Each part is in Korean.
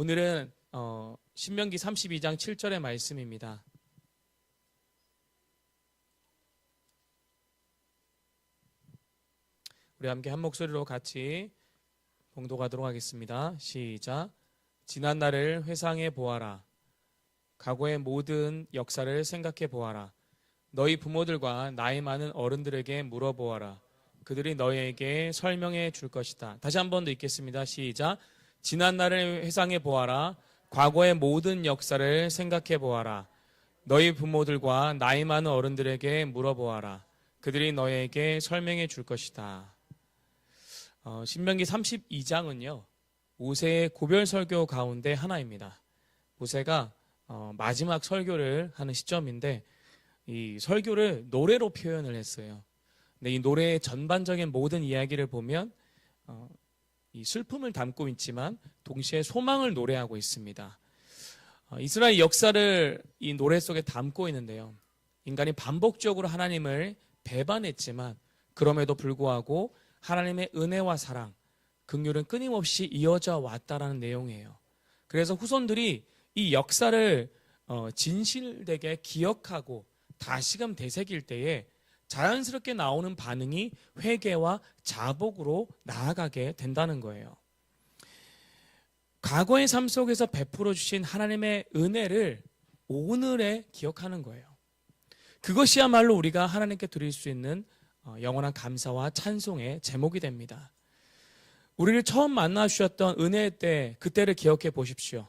오늘은 신명기 32장 7절의 말씀입니다. 우리 함께 한 목소리로 같이 봉독하도록 하겠습니다. 시작. 지난 날을 회상해 보아라. 과거의 모든 역사를 생각해 보아라. 너희 부모들과 나이 많은 어른들에게 물어보아라. 그들이 너희에게 설명해 줄 것이다. 다시 한 번 더 읽겠습니다. 시작. 지난 날을 회상해 보아라. 과거의 모든 역사를 생각해 보아라. 너희 부모들과 나이 많은 어른들에게 물어보아라. 그들이 너희에게 설명해 줄 것이다. 신명기 32장은요. 모세의 고별 설교 가운데 하나입니다. 모세가 마지막 설교를 하는 시점인데 이 설교를 노래로 표현을 했어요. 근데 이 노래의 전반적인 모든 이야기를 보면 이 슬픔을 담고 있지만 동시에 소망을 노래하고 있습니다. 이스라엘 역사를 이 노래 속에 담고 있는데요. 인간이 반복적으로 하나님을 배반했지만 그럼에도 불구하고 하나님의 은혜와 사랑, 긍휼은 끊임없이 이어져 왔다라는 내용이에요. 그래서 후손들이 이 역사를 진실되게 기억하고 다시금 되새길 때에 자연스럽게 나오는 반응이 회개와 자복으로 나아가게 된다는 거예요. 과거의 삶 속에서 베풀어 주신 하나님의 은혜를 오늘에 기억하는 거예요. 그것이야말로 우리가 하나님께 드릴 수 있는 영원한 감사와 찬송의 제목이 됩니다. 우리를 처음 만나 주셨던 은혜의 때, 그때를 기억해 보십시오.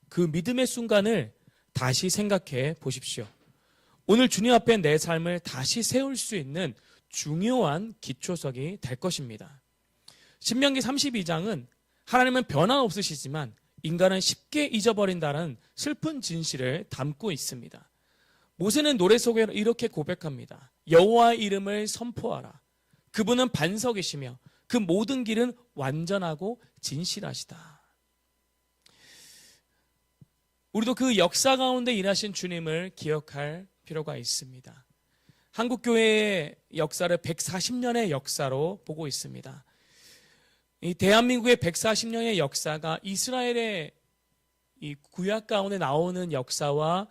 그 믿음의 순간을 다시 생각해 보십시오. 오늘 주님 앞에 내 삶을 다시 세울 수 있는 중요한 기초석이 될 것입니다. 신명기 32장은 하나님은 변함없으시지만 인간은 쉽게 잊어버린다는 슬픈 진실을 담고 있습니다. 모세는 노래 속에 이렇게 고백합니다. 여호와의 이름을 선포하라. 그분은 반석이시며 그 모든 길은 완전하고 진실하시다. 우리도 그 역사 가운데 일하신 주님을 기억할 필요가 있습니다. 한국교회의 역사를 140년의 역사로 보고 있습니다. 이 대한민국의 140년의 역사가 이스라엘의 이 구약 가운데 나오는 역사와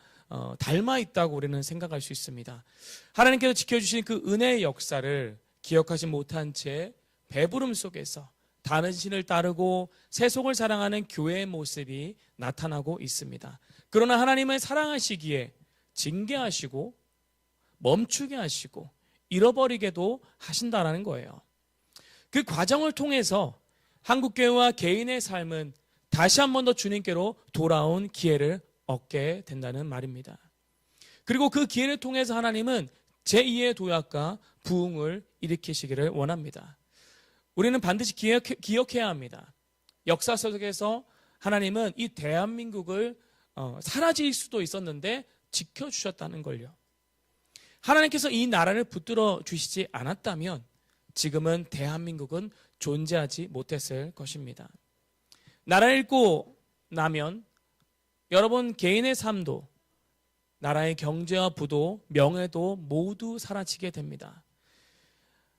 닮아 있다고 우리는 생각할 수 있습니다. 하나님께서 지켜주신 그 은혜의 역사를 기억하지 못한 채 배부름 속에서 다른 신을 따르고 세속을 사랑하는 교회의 모습이 나타나고 있습니다. 그러나 하나님을 사랑하시기에 징계하시고 멈추게 하시고 잃어버리게도 하신다라는 거예요. 그 과정을 통해서 한국교회와 개인의 삶은 다시 한 번 더 주님께로 돌아온 기회를 얻게 된다는 말입니다. 그리고 그 기회를 통해서 하나님은 제2의 도약과 부흥을 일으키시기를 원합니다. 우리는 반드시 기억해야 합니다. 역사 속에서 하나님은 이 대한민국을 사라질 수도 있었는데 지켜주셨다는 걸요. 하나님께서 이 나라를 붙들어 주시지 않았다면 지금은 대한민국은 존재하지 못했을 것입니다. 나라를 잃고 나면 여러분 개인의 삶도 나라의 경제와 부도, 명예도 모두 사라지게 됩니다.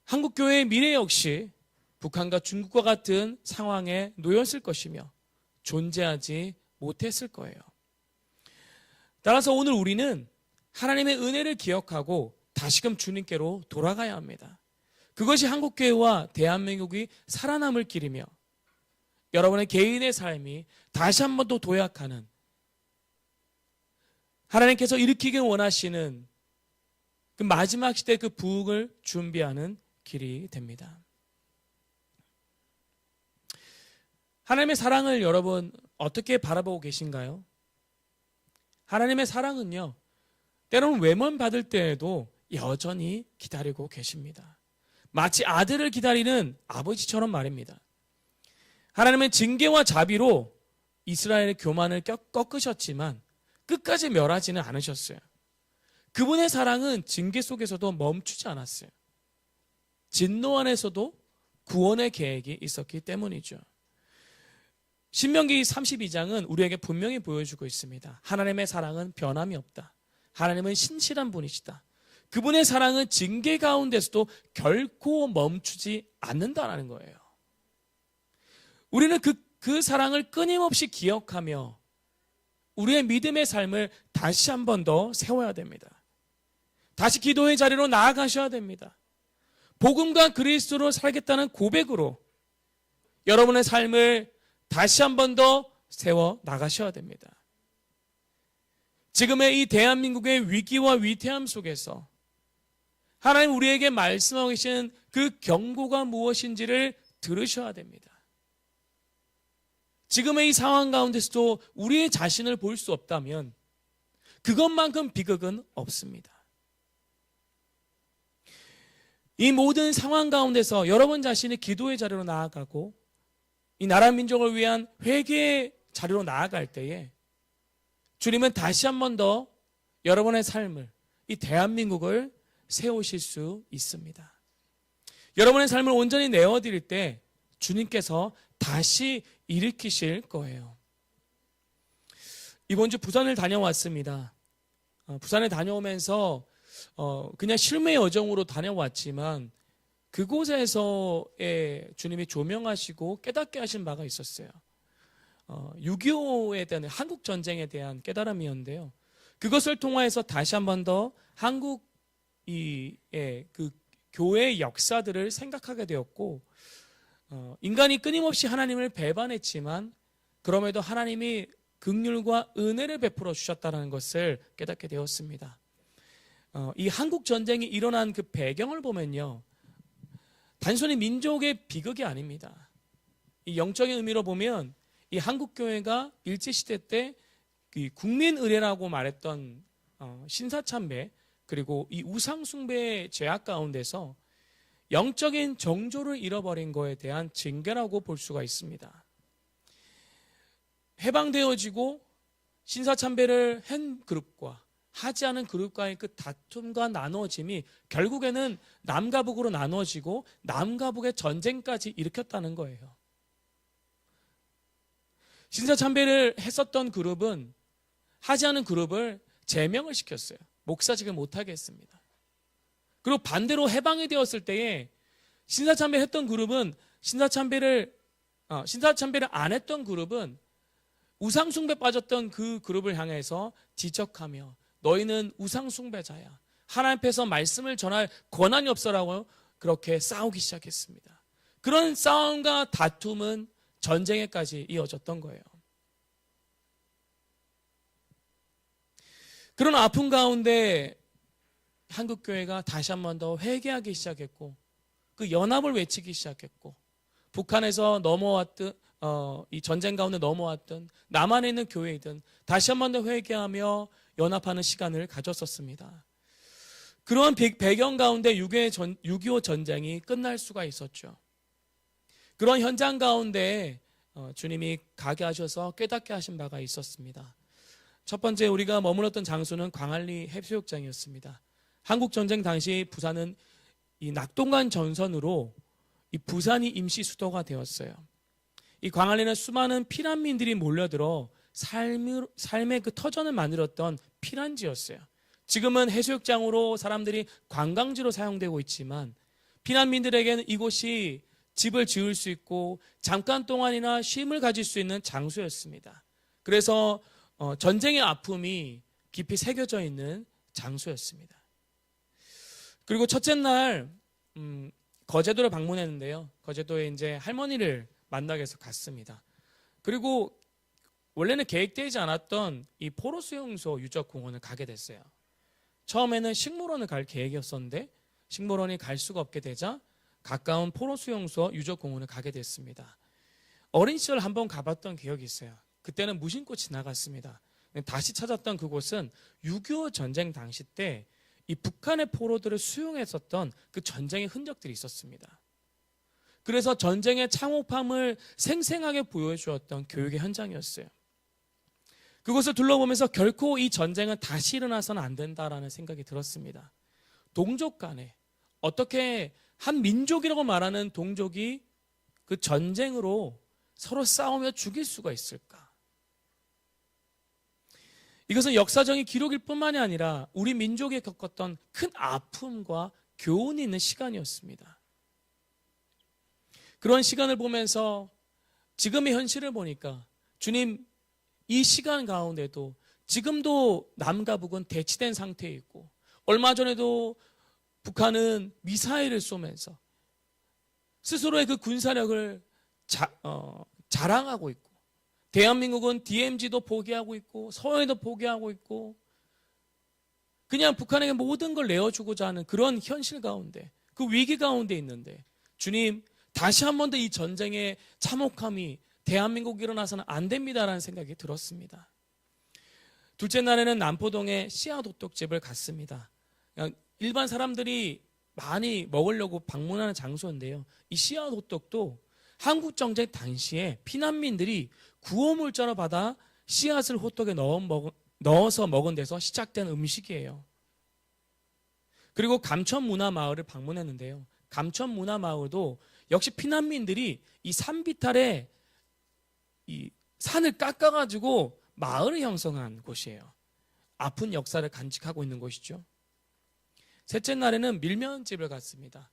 한국교회의 미래 역시 북한과 중국과 같은 상황에 놓였을 것이며 존재하지 못했을 거예요. 따라서 오늘 우리는 하나님의 은혜를 기억하고 다시금 주님께로 돌아가야 합니다. 그것이 한국교회와 대한민국이 살아남을 길이며 여러분의 개인의 삶이 다시 한 번 더 도약하는 하나님께서 일으키길 원하시는 그 마지막 시대 그 부흥을 준비하는 길이 됩니다. 하나님의 사랑을 여러분 어떻게 바라보고 계신가요? 하나님의 사랑은요, 때로는 외면받을 때에도 여전히 기다리고 계십니다. 마치 아들을 기다리는 아버지처럼 말입니다. 하나님은 징계와 자비로 이스라엘의 교만을 꺾으셨지만 끝까지 멸하지는 않으셨어요. 그분의 사랑은 징계 속에서도 멈추지 않았어요. 진노 안에서도 구원의 계획이 있었기 때문이죠. 신명기 32장은 우리에게 분명히 보여주고 있습니다. 하나님의 사랑은 변함이 없다. 하나님은 신실한 분이시다. 그분의 사랑은 징계 가운데서도 결코 멈추지 않는다라는 거예요. 우리는 그 그 사랑을 끊임없이 기억하며 우리의 믿음의 삶을 다시 한 번 더 세워야 됩니다. 다시 기도의 자리로 나아가셔야 됩니다. 복음과 그리스도로 살겠다는 고백으로 여러분의 삶을 다시 한 번 더 세워 나가셔야 됩니다. 지금의 이 대한민국의 위기와 위태함 속에서 하나님 우리에게 말씀하고 계신 그 경고가 무엇인지를 들으셔야 됩니다. 지금의 이 상황 가운데서도 우리의 자신을 볼 수 없다면 그것만큼 비극은 없습니다. 이 모든 상황 가운데서 여러분 자신이 기도의 자리로 나아가고 이 나라 민족을 위한 회개의 자리로 나아갈 때에 주님은 다시 한 번 더 여러분의 삶을, 이 대한민국을 세우실 수 있습니다. 여러분의 삶을 온전히 내어드릴 때 주님께서 다시 일으키실 거예요. 이번 주 부산을 다녀왔습니다. 부산에 다녀오면서 그냥 실무의 여정으로 다녀왔지만 그곳에서의 주님이 조명하시고 깨닫게 하신 바가 있었어요. 6.25에 대한 한국 전쟁에 대한 깨달음이었는데요. 그것을 통해서 다시 한 번 더 한국의 그 교회의 역사들을 생각하게 되었고, 인간이 끊임없이 하나님을 배반했지만 그럼에도 하나님이 긍휼과 은혜를 베풀어 주셨다는 것을 깨닫게 되었습니다. 이 한국 전쟁이 일어난 그 배경을 보면요, 단순히 민족의 비극이 아닙니다. 이 영적인 의미로 보면 이 한국 교회가 일제 시대 때 국민 의례라고 말했던 신사참배 그리고 이 우상 숭배의 죄악 가운데서 영적인 정조를 잃어버린 것에 대한 징계라고 볼 수가 있습니다. 해방되어지고 신사참배를 한 그룹과 하지 않은 그룹과의 그 다툼과 나누어짐이 결국에는 남과 북으로 나누어지고 남과 북의 전쟁까지 일으켰다는 거예요. 신사참배를 했었던 그룹은 하지 않은 그룹을 제명을 시켰어요. 목사직을 못하게 했습니다. 그리고 반대로 해방이 되었을 때에 신사참배를 했던 그룹은 신사참배를 안 했던 그룹은 우상숭배 빠졌던 그 그룹을 향해서 지적하며 너희는 우상숭배자야, 하나님 앞에서 말씀을 전할 권한이 없어라고 그렇게 싸우기 시작했습니다. 그런 싸움과 다툼은 전쟁에까지 이어졌던 거예요. 그런 아픔 가운데 한국교회가 다시 한 번 더 회개하기 시작했고 그 연합을 외치기 시작했고 북한에서 넘어왔던 이 전쟁 가운데 넘어왔던 남한에 있는 교회이든 다시 한 번 더 회개하며 연합하는 시간을 가졌었습니다. 그런 배경 가운데 6.25 전쟁이 끝날 수가 있었죠. 그런 현장 가운데 주님이 가게 하셔서 깨닫게 하신 바가 있었습니다. 첫 번째 우리가 머물렀던 장소는 광안리 해수욕장이었습니다. 한국전쟁 당시 부산은 이 낙동강 전선으로 이 부산이 임시 수도가 되었어요. 이 광안리는 수많은 피난민들이 몰려들어 삶의 그 터전을 만들었던 피난지였어요. 지금은 해수욕장으로 사람들이 관광지로 사용되고 있지만 피난민들에게는 이곳이 집을 지을 수 있고 잠깐 동안이나 쉼을 가질 수 있는 장소였습니다. 그래서 전쟁의 아픔이 깊이 새겨져 있는 장소였습니다. 그리고 첫째 날 거제도를 방문했는데요. 거제도에 이제 할머니를 만나기 위해서 갔습니다. 그리고 원래는 계획되지 않았던 이 포로수용소 유적공원을 가게 됐어요. 처음에는 식물원을 갈 계획이었었는데 식물원이 갈 수가 없게 되자 가까운 포로수용소 유적공원을 가게 됐습니다. 어린 시절 한번 가봤던 기억이 있어요. 그때는 무심코 지나갔습니다. 다시 찾았던 그곳은 6.25 전쟁 당시 때 이 북한의 포로들을 수용했었던 그 전쟁의 흔적들이 있었습니다. 그래서 전쟁의 참혹함을 생생하게 보여주었던 교육의 현장이었어요. 그것을 둘러보면서 결코 이 전쟁은 다시 일어나서는 안 된다라는 생각이 들었습니다. 동족 간에 어떻게 한 민족이라고 말하는 동족이 그 전쟁으로 서로 싸우며 죽일 수가 있을까? 이것은 역사적인 기록일 뿐만이 아니라 우리 민족이 겪었던 큰 아픔과 교훈이 있는 시간이었습니다. 그런 시간을 보면서 지금의 현실을 보니까 주님, 이 시간 가운데도 지금도 남과 북은 대치된 상태에 있고, 얼마 전에도 북한은 미사일을 쏘면서 스스로의 그 군사력을 자랑하고 있고, 대한민국은 DMZ도 포기하고 있고 서해도 포기하고 있고, 그냥 북한에게 모든 걸 내어주고자 하는 그런 현실 가운데, 그 위기 가운데 있는데, 주님, 다시 한 번 더 이 전쟁의 참혹함이 대한민국에 일어나서는 안 됩니다라는 생각이 들었습니다. 둘째 날에는 남포동의 씨앗 호떡집을 갔습니다. 일반 사람들이 많이 먹으려고 방문하는 장소인데요, 이 씨앗 호떡도 한국정쟁 당시에 피난민들이 구호물자로 받아 씨앗을 호떡에 넣어서 먹은 데서 시작된 음식이에요. 그리고 감천문화마을을 방문했는데요, 감천문화마을도 역시 피난민들이 이 산비탈에 이 산을 깎아가지고 마을을 형성한 곳이에요. 아픈 역사를 간직하고 있는 곳이죠. 셋째 날에는 밀면집을 갔습니다.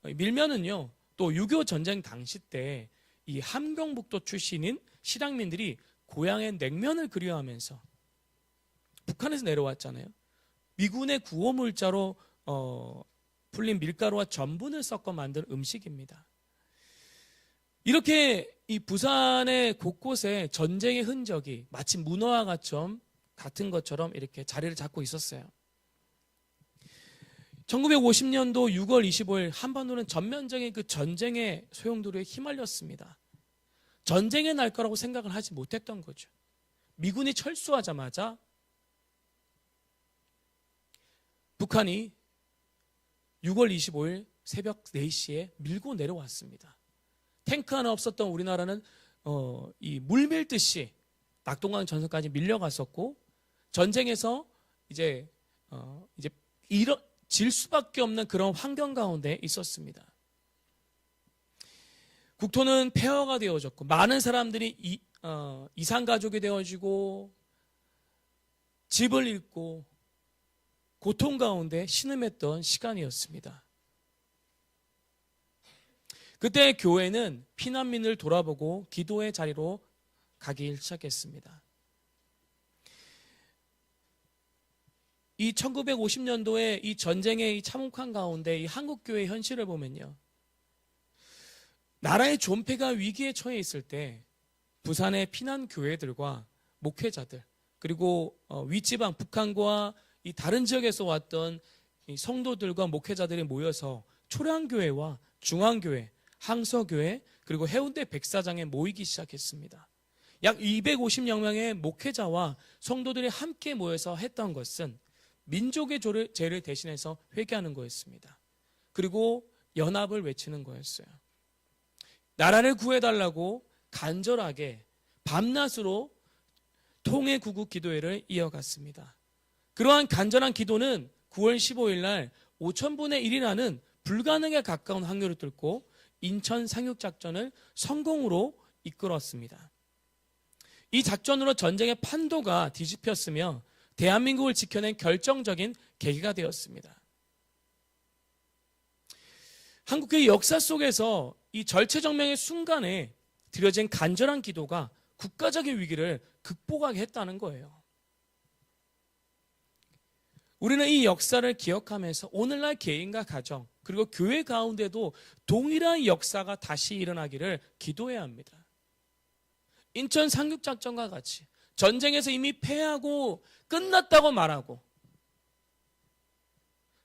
밀면은요, 또 6.25 전쟁 당시 때 이 함경북도 출신인 실향민들이 고향의 냉면을 그리워하면서 북한에서 내려왔잖아요. 미군의 구호물자로 풀린 밀가루와 전분을 섞어 만든 음식입니다. 이렇게 이 부산의 곳곳에 전쟁의 흔적이 마치 문어와 같은 것처럼 이렇게 자리를 잡고 있었어요. 1950년도 6월 25일 한반도는 전면적인 그 전쟁의 소용돌이에 휘말렸습니다. 전쟁의 날 거라고 생각을 하지 못했던 거죠. 미군이 철수하자마자 북한이 6월 25일 새벽 4시에 밀고 내려왔습니다. 탱크 하나 없었던 우리나라는 이 물밀듯이 낙동강 전선까지 밀려갔었고, 전쟁에서 이제 질 수밖에 없는 그런 환경 가운데 있었습니다. 국토는 폐허가 되어졌고, 많은 사람들이 이산가족이 되어지고 집을 잃고 고통 가운데 신음했던 시간이었습니다. 그때 교회는 피난민을 돌아보고 기도의 자리로 가기 시작했습니다. 이 1950년도에 이 전쟁의 이 참혹한 가운데 이 한국교회의 현실을 보면요, 나라의 존폐가 위기에 처해 있을 때 부산의 피난교회들과 목회자들, 그리고 윗지방 북한과 이 다른 지역에서 왔던 이 성도들과 목회자들이 모여서 초량교회와 중앙교회, 항서교회, 그리고 해운대 백사장에 모이기 시작했습니다. 약 250여 명의 목회자와 성도들이 함께 모여서 했던 것은 민족의 죄를 대신해서 회개하는 거였습니다. 그리고 연합을 외치는 거였어요. 나라를 구해달라고 간절하게 밤낮으로 통일구국 기도회를 이어갔습니다. 그러한 간절한 기도는 9월 15일 날 5,000분의 1이라는 불가능에 가까운 확률을 뚫고 인천 상륙작전을 성공으로 이끌었습니다. 이 작전으로 전쟁의 판도가 뒤집혔으며 대한민국을 지켜낸 결정적인 계기가 되었습니다. 한국의 역사 속에서 이 절체절명의 순간에 드려진 간절한 기도가 국가적인 위기를 극복하게 했다는 거예요. 우리는 이 역사를 기억하면서 오늘날 개인과 가정, 그리고 교회 가운데도 동일한 역사가 다시 일어나기를 기도해야 합니다. 인천 상륙작전과 같이 전쟁에서 이미 패하고 끝났다고 말하고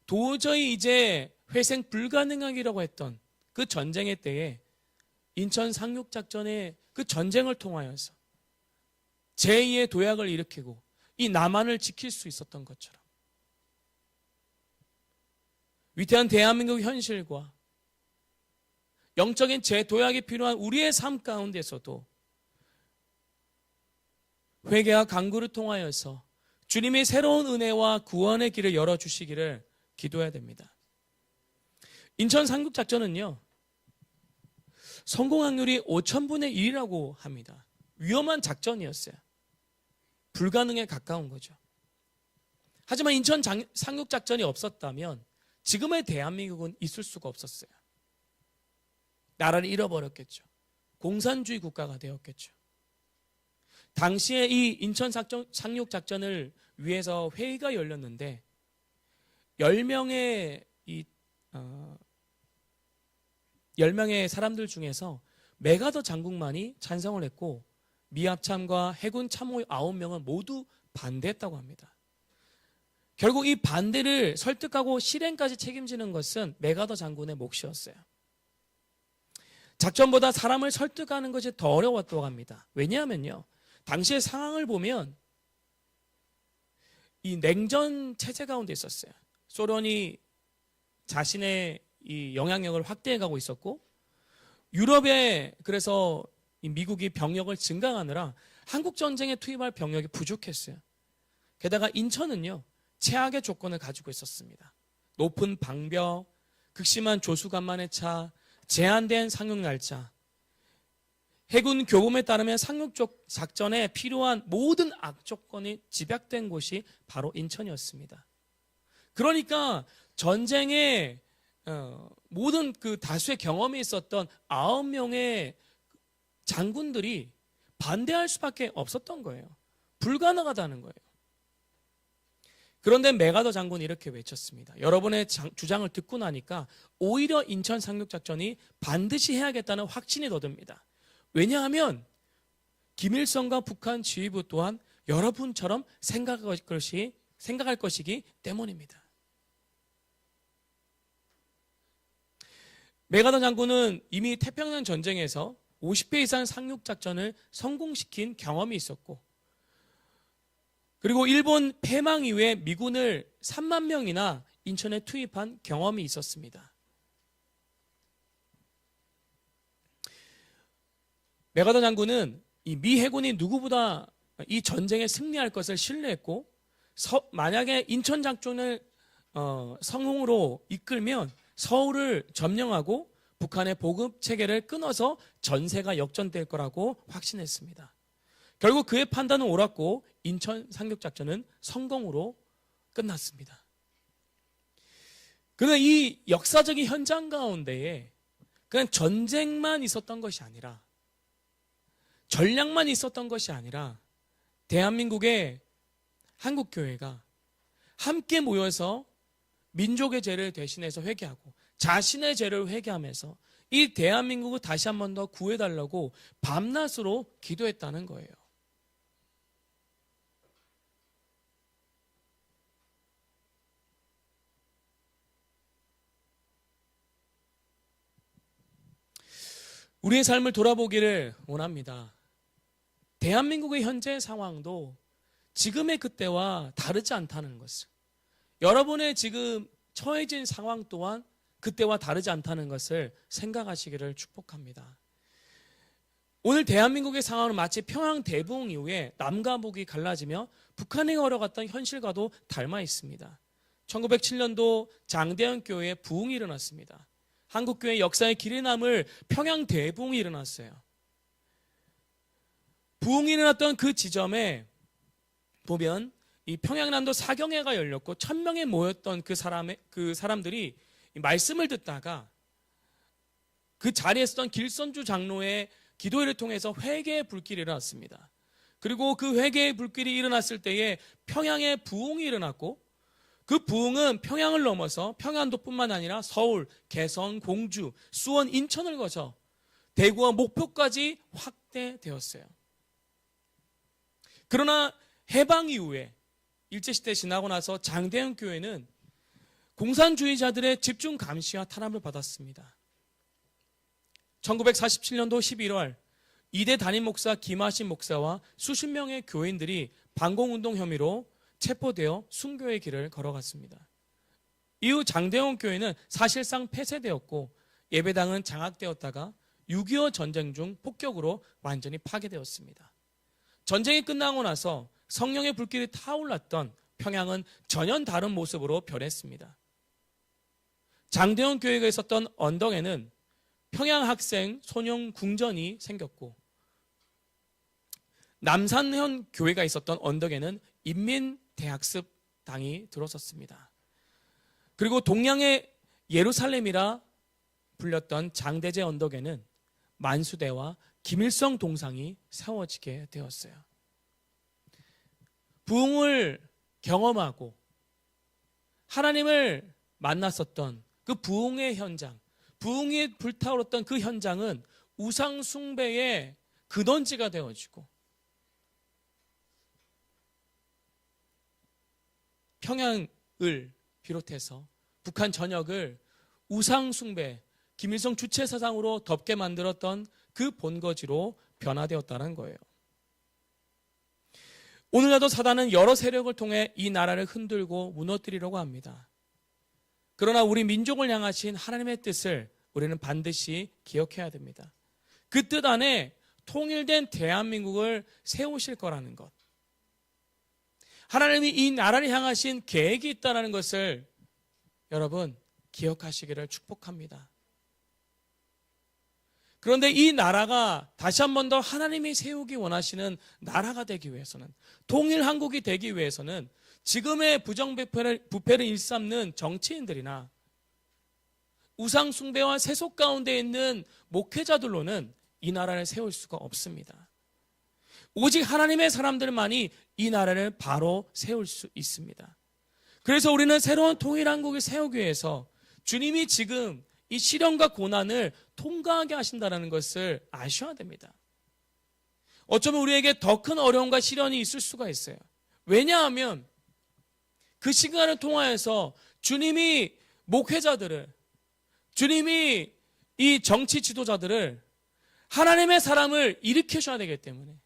도저히 이제 회생 불가능하기라고 했던 그 전쟁의 때에 인천 상륙작전의 그 전쟁을 통하여서 제2의 도약을 일으키고 이 남한을 지킬 수 있었던 것처럼 위대한 대한민국 현실과 영적인 재도약이 필요한 우리의 삶 가운데서도 회개와 간구를 통하여서 주님의 새로운 은혜와 구원의 길을 열어주시기를 기도해야 됩니다. 인천 상륙작전은요, 성공 확률이 5,000분의 1이라고 합니다. 위험한 작전이었어요. 불가능에 가까운 거죠. 하지만 인천 상륙작전이 없었다면 지금의 대한민국은 있을 수가 없었어요. 나라를 잃어버렸겠죠. 공산주의 국가가 되었겠죠. 당시에 이 인천 상륙 작전을 위해서 회의가 열렸는데 10명의 10명의 사람들 중에서 메가더 장군만이 찬성을 했고 미합참과 해군 참모 9명은 모두 반대했다고 합니다. 결국 이 반대를 설득하고 실행까지 책임지는 것은 메가더 장군의 몫이었어요. 작전보다 사람을 설득하는 것이 더 어려웠다고 합니다. 왜냐하면요, 당시의 상황을 보면 이 냉전 체제 가운데 있었어요. 소련이 자신의 이 영향력을 확대해 가고 있었고, 유럽에 그래서 미국이 병력을 증강하느라 한국 전쟁에 투입할 병력이 부족했어요. 게다가 인천은요, 최악의 조건을 가지고 있었습니다. 높은 방벽, 극심한 조수간만의 차, 제한된 상륙 날짜, 해군 교범에 따르면 상륙 작전에 필요한 모든 악조건이 집약된 곳이 바로 인천이었습니다. 그러니까 전쟁에 모든 그 다수의 경험이 있었던 9명의 장군들이 반대할 수밖에 없었던 거예요. 불가능하다는 거예요. 그런데 메가더 장군이 이렇게 외쳤습니다. 여러분의 주장을 듣고 나니까 오히려 인천 상륙작전이 반드시 해야겠다는 확신이 더 듭니다. 왜냐하면 김일성과 북한 지휘부 또한 여러분처럼 생각할 것이기 때문입니다. 메가더 장군은 이미 태평양 전쟁에서 50회 이상 상륙작전을 성공시킨 경험이 있었고, 그리고 일본 패망 이후에 미군을 3만 명이나 인천에 투입한 경험이 있었습니다. 메가더 장군은 이 미 해군이 누구보다 이 전쟁에 승리할 것을 신뢰했고, 만약에 인천 작전을 성공으로 이끌면 서울을 점령하고 북한의 보급 체계를 끊어서 전세가 역전될 거라고 확신했습니다. 결국 그의 판단은 옳았고 인천 상륙작전은 성공으로 끝났습니다. 그러나 이 역사적인 현장 가운데에 그냥 전쟁만 있었던 것이 아니라, 전략만 있었던 것이 아니라 대한민국의 한국교회가 함께 모여서 민족의 죄를 대신해서 회개하고 자신의 죄를 회개하면서 이 대한민국을 다시 한 번 더 구해달라고 밤낮으로 기도했다는 거예요. 우리의 삶을 돌아보기를 원합니다. 대한민국의 현재 상황도 지금의 그때와 다르지 않다는 것을, 여러분의 지금 처해진 상황 또한 그때와 다르지 않다는 것을 생각하시기를 축복합니다. 오늘 대한민국의 상황은 마치 평양 대붕 이후에 남과 북이 갈라지며 북한에 걸어갔던 현실과도 닮아 있습니다. 1907년도 장대현 교회에 부흥이 일어났습니다. 한국교회 역사의 길이 남을 평양 대붕이 일어났어요. 부흥이 일어났던 그 지점에 보면 이 평양남도 사경회가 열렸고 1000명에 모였던 그 사람들이 말씀을 듣다가 그 자리에 있었던 길선주 장로의 기도회를 통해서 회개의 불길이 일어났습니다. 그리고 그 회개의 불길이 일어났을 때에 평양에 부흥이 일어났고, 그 부흥은 평양을 넘어서 평안도뿐만 아니라 서울, 개성, 공주, 수원, 인천을 거쳐 대구와 목포까지 확대되었어요. 그러나 해방 이후에 일제시대 지나고 나서 장대현 교회는 공산주의자들의 집중 감시와 탄압을 받았습니다. 1947년도 11월 이대 담임 목사 김하신 목사와 수십 명의 교인들이 반공운동 혐의로 체포되어 순교의 길을 걸어갔습니다. 이후 장대현 교회는 사실상 폐쇄되었고 예배당은 장악되었다가 6.25 전쟁 중 폭격으로 완전히 파괴되었습니다. 전쟁이 끝나고 나서 성령의 불길이 타올랐던 평양은 전혀 다른 모습으로 변했습니다. 장대현 교회가 있었던 언덕에는 평양학생 소년 궁전이 생겼고, 남산현 교회가 있었던 언덕에는 인민대학습당이 들어섰습니다. 그리고 동양의 예루살렘이라 불렸던 장대제 언덕에는 만수대와 김일성 동상이 세워지게 되었어요. 부흥을 경험하고 하나님을 만났었던 그 부흥의 현장, 부흥이 불타오르던 그 현장은 우상 숭배의 근원지가 되어지고 평양을 비롯해서 북한 전역을 우상 숭배, 김일성 주체 사상으로 덮게 만들었던 그 본거지로 변화되었다는 거예요. 오늘날도 사단은 여러 세력을 통해 이 나라를 흔들고 무너뜨리려고 합니다. 그러나 우리 민족을 향하신 하나님의 뜻을 우리는 반드시 기억해야 됩니다. 그 뜻 안에 통일된 대한민국을 세우실 거라는 것. 하나님이 이 나라를 향하신 계획이 있다는 것을 여러분 기억하시기를 축복합니다. 그런데 이 나라가 다시 한 번 더 하나님이 세우기 원하시는 나라가 되기 위해서는, 통일 한국이 되기 위해서는 지금의 부패를 일삼는 정치인들이나 우상 숭배와 세속 가운데 있는 목회자들로는 이 나라를 세울 수가 없습니다. 오직 하나님의 사람들만이 이 나라를 바로 세울 수 있습니다. 그래서 우리는 새로운 통일 한국을 세우기 위해서 주님이 지금 이 시련과 고난을 통과하게 하신다는 것을 아셔야 됩니다. 어쩌면 우리에게 더 큰 어려움과 시련이 있을 수가 있어요. 왜냐하면 그 시간을 통하여서 주님이 목회자들을, 주님이 이 정치 지도자들을, 하나님의 사람을 일으키셔야 되기 때문에,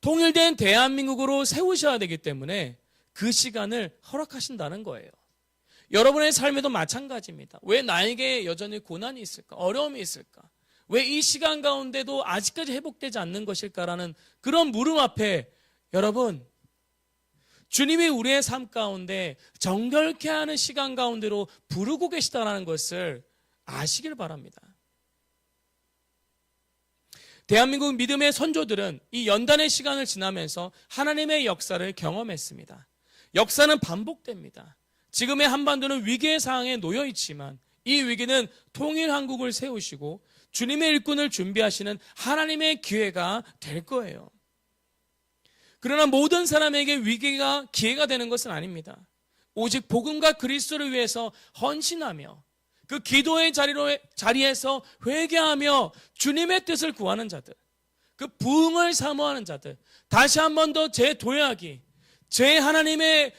통일된 대한민국으로 세우셔야 되기 때문에 그 시간을 허락하신다는 거예요. 여러분의 삶에도 마찬가지입니다. 왜 나에게 여전히 고난이 있을까? 어려움이 있을까? 왜 이 시간 가운데도 아직까지 회복되지 않는 것일까라는 그런 물음 앞에 여러분, 주님이 우리의 삶 가운데 정결케 하는 시간 가운데로 부르고 계시다는 것을 아시길 바랍니다. 대한민국 믿음의 선조들은 이 연단의 시간을 지나면서 하나님의 역사를 경험했습니다. 역사는 반복됩니다. 지금의 한반도는 위기의 상황에 놓여 있지만 이 위기는 통일 한국을 세우시고 주님의 일꾼을 준비하시는 하나님의 기회가 될 거예요. 그러나 모든 사람에게 위기가 기회가 되는 것은 아닙니다. 오직 복음과 그리스도를 위해서 헌신하며 그 기도의 자리에서 회개하며 주님의 뜻을 구하는 자들, 그 부흥을 사모하는 자들, 다시 한 번 더 재도약이, 하나님의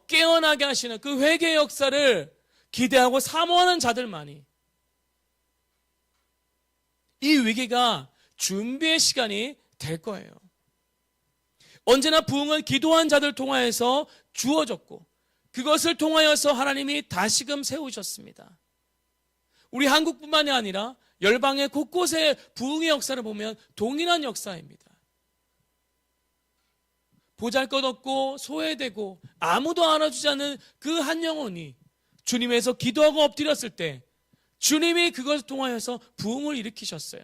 깨어나게 하시는 그 회개의 역사를 기대하고 사모하는 자들만이 이 위기가 준비의 시간이 될 거예요. 언제나 부흥은 기도한 자들 통하여서 주어졌고 그것을 통하여서 하나님이 다시금 세우셨습니다. 우리 한국뿐만이 아니라 열방의 곳곳에 부흥의 역사를 보면 동일한 역사입니다. 보잘것없고 소외되고 아무도 알아주지 않는 그 한 영혼이 주님에서 기도하고 엎드렸을 때 주님이 그것을 통하여서 부흥을 일으키셨어요.